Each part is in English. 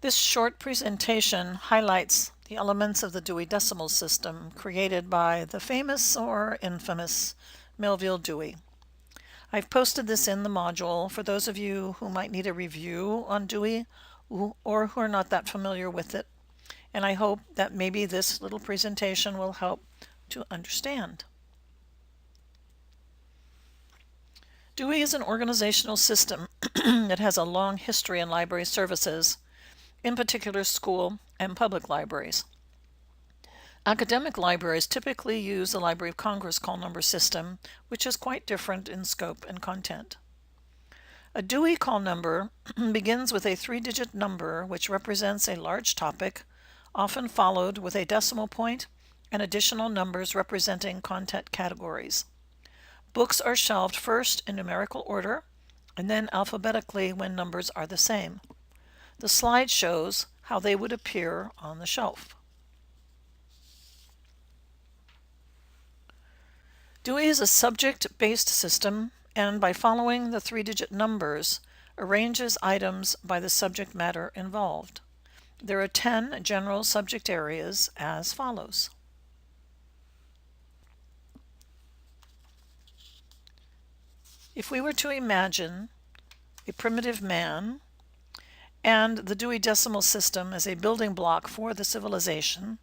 This short presentation highlights the elements of the Dewey Decimal System created by the famous or infamous Melville Dewey. I've posted this in the module for those of you who might need a review on Dewey or who are not that familiar with it, and I hope that maybe this little presentation will help to understand. Dewey is an organizational system that has a long history in library services, in particular school and public libraries. Academic libraries typically use the Library of Congress call number system, which is quite different in scope and content. A Dewey call number begins with a 3-digit number which represents a large topic, often followed with a decimal point and additional numbers representing content categories. Books are shelved first in numerical order and then alphabetically when numbers are the same. The slide shows how they would appear on the shelf. Dewey is a subject-based system, and by following the 3-digit numbers, arranges items by the subject matter involved. There are 10 general subject areas as follows. If we were to imagine a primitive man and the Dewey Decimal System as a building block for the civilization,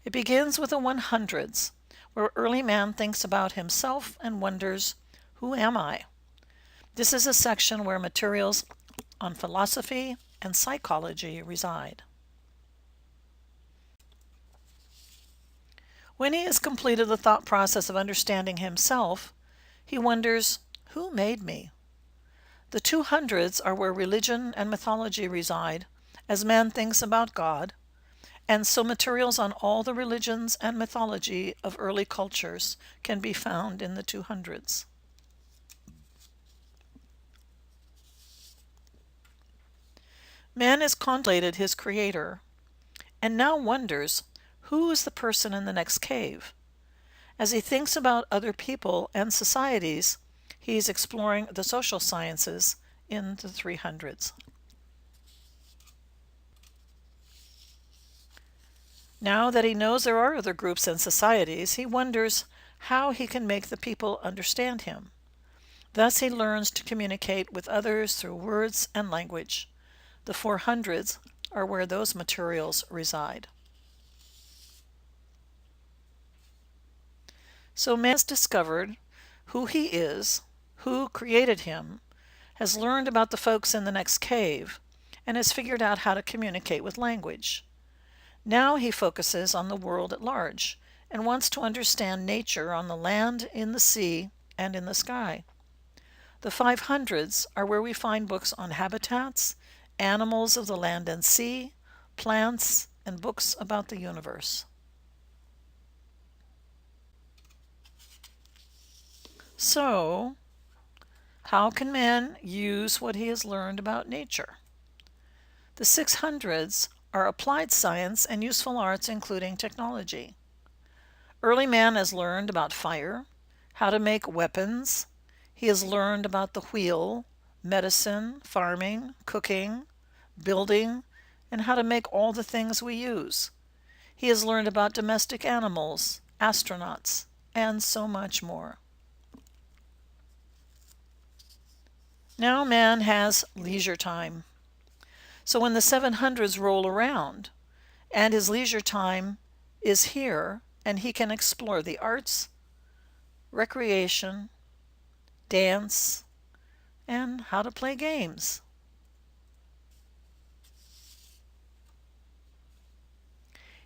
it begins with the 100s, where early man thinks about himself and wonders, who am I? This is a section where materials on philosophy and psychology reside. When he has completed the thought process of understanding himself, he wonders, who made me? The 200s are where religion and mythology reside, as man thinks about God, and so materials on all the religions and mythology of early cultures can be found in the 200s. Man has contemplated his creator, and now wonders, who is the person in the next cave? As he thinks about other people and societies, he is exploring the social sciences in the 300s. Now that he knows there are other groups and societies, he wonders how he can make the people understand him. Thus he learns to communicate with others through words and language. The 400s are where those materials reside. So man has discovered who he is, who created him, has learned about the folks in the next cave, and has figured out how to communicate with language. Now he focuses on the world at large and wants to understand nature on the land, in the sea, and in the sky. The 500s are where we find books on habitats, animals of the land and sea, plants, and books about the universe. So, how can man use what he has learned about nature? The 600s are applied science and useful arts, including technology. Early man has learned about fire, how to make weapons. He has learned about the wheel, medicine, farming, cooking, building, and how to make all the things we use. He has learned about domestic animals, astronauts, and so much more. Now man has leisure time. So when the 700s roll around, and his leisure time is here, and he can explore the arts, recreation, dance, and how to play games.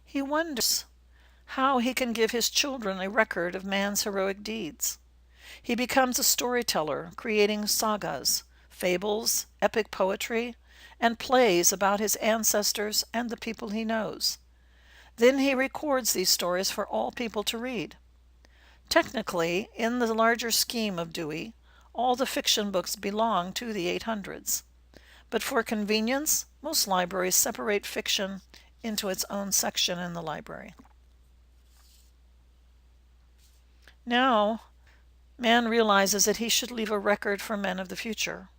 He wonders how he can give his children a record of man's heroic deeds. He becomes a storyteller, creating sagas, fables, epic poetry, and plays about his ancestors and the people he knows. Then he records these stories for all people to read. Technically, in the larger scheme of Dewey, all the fiction books belong to the 800s. But for convenience, most libraries separate fiction into its own section in the library. Now, man realizes that he should leave a record for men of the future,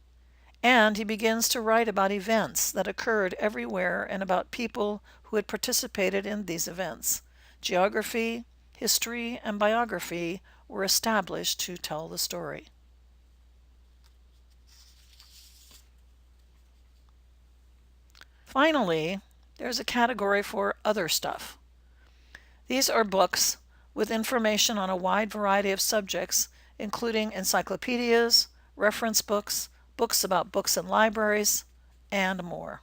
And he begins to write about events that occurred everywhere and about people who had participated in these events. Geography, history, and biography were established to tell the story. Finally, there's a category for other stuff. These are books with information on a wide variety of subjects, including encyclopedias, reference books, books about books in libraries, and more.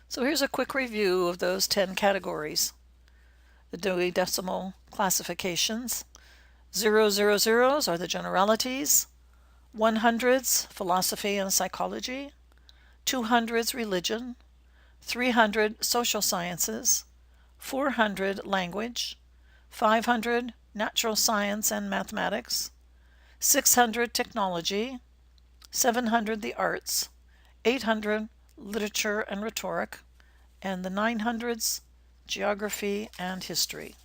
So here's a quick review of those 10 categories. The Dewey Decimal classifications. 000s are the generalities, 100s philosophy and psychology, 200s religion, 300 social sciences, 400 language, 500 natural science and mathematics, 600 technology, 700 the arts, 800 literature and rhetoric, and the 900s geography and history.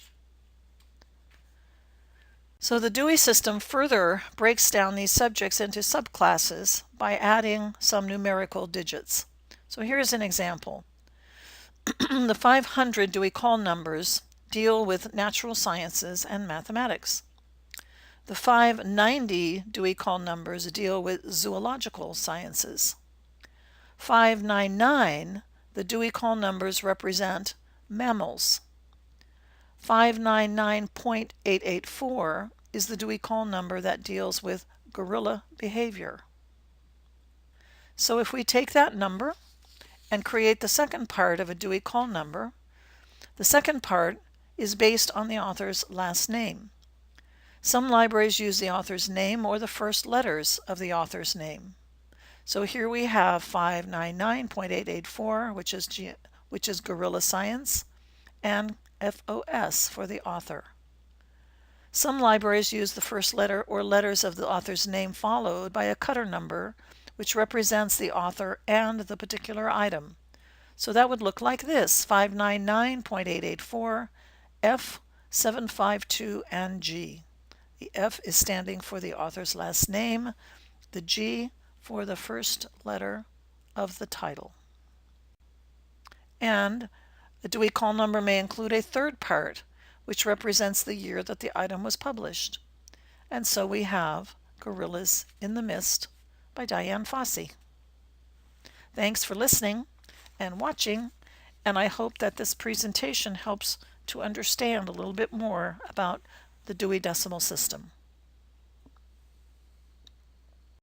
So the Dewey system further breaks down these subjects into subclasses by adding some numerical digits. So here's an example. The 500 Dewey call numbers deal with natural sciences and mathematics. The 590 Dewey call numbers deal with zoological sciences. 599, the Dewey call numbers represent mammals. 599.884 is the Dewey call number that deals with gorilla behavior. So if we take that number and create the second part of a Dewey call number, the second part is based on the author's last name. Some libraries use the author's name or the first letters of the author's name. So here we have 599.884, which is gorilla science, and FOS for the author. Some libraries use the first letter or letters of the author's name followed by a cutter number, which represents the author and the particular item. So that would look like this: 599.884, F, 752, and G. The F is standing for the author's last name, the G for the first letter of the title. And the Dewey call number may include a third part, which represents the year that the item was published. And so we have Gorillas in the Mist by Diane Fossey. Thanks for listening and watching, and I hope that this presentation helps to understand a little bit more about the Dewey Decimal System.